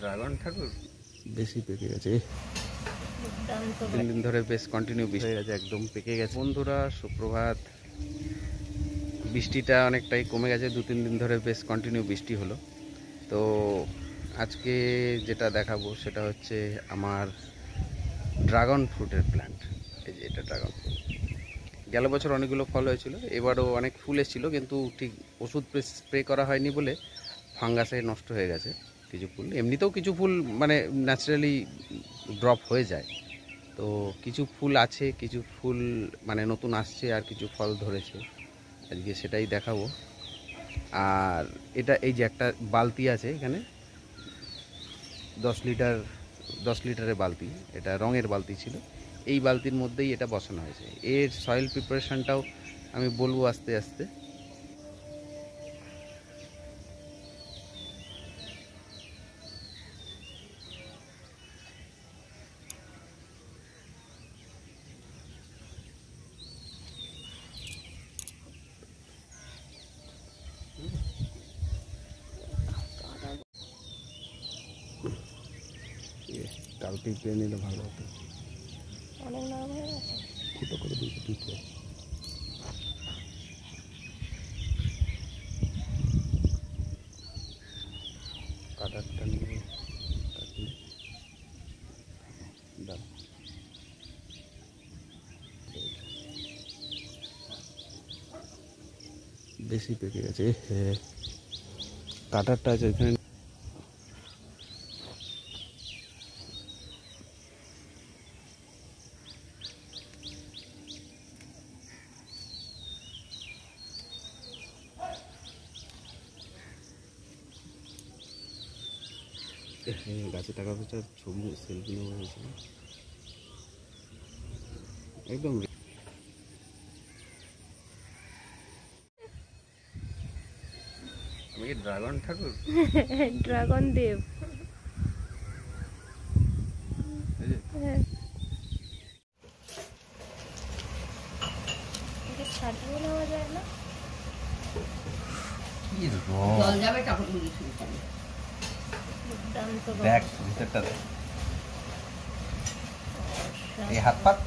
Dragon ঠাকুর বেশি পেকে গেছে, 3 দিন ধরে বেশ কন্টিনিউ বৃষ্টি হয়ে গেছে, একদম পেকে গেছে। বন্ধুরা সুপ্রভাত। বৃষ্টিটা অনেকটাই কমে গেছে, 2-3 দিন ধরে বেশ কন্টিনিউ বৃষ্টি হলো। তো আজকে যেটা দেখাবো সেটা হচ্ছে আমার ড্রাগন ফ্রুটের প্ল্যান্ট। এই যে এটা ড্রাগন ফ্রুট। গেল বছর অনেকগুলো ফল হয়েছিল, এবারও অনেক ফুল এসেছিলো, কিন্তু ঠিক ওষুধ স্প্রে করা হয়নি বলে ফাঙ্গাসে নষ্ট হয়ে গেছে কিছু ফুল। এমনিতেও কিছু ফুল মানে ন্যাচারালি ড্রপ হয়ে যায়। তো কিছু ফুল আছে, কিছু ফুল মানে নতুন আসছে, আর কিছু ফল ধরেছে। আজকে সেটাই দেখাবো। আর এটা এই যে একটা বালতি আছে এখানে, 10 লিটারের বালতি, এটা রঙের বালতি ছিল। এই বালতির মধ্যেই এটা বসানো হয়েছে। এর সয়েল প্রিপারেশনটাও আমি বলবো আস্তে আস্তে। কালকে পেয়ে নিলে ভালো হতো। অনেক নরম হয়ে গেছে, ফুটো করে দিয়েছে পিঠে। কাটারটা নিয়ে কাটি দাও। বেশি পেকে গেছে, কাটারটা আছে এখানে। গাছে টাকা পয়সার ছবি সেলফি নেওয়া হয়েছিল একদম। আমি ড্রাগন ঠাকুর, ড্রাগন দেব। ছাড়িয়ে নেওয়া যায় না? কি জল যাবে কাপড় গুলি দেখ ভিতরটা দেখ। এই হাত পাত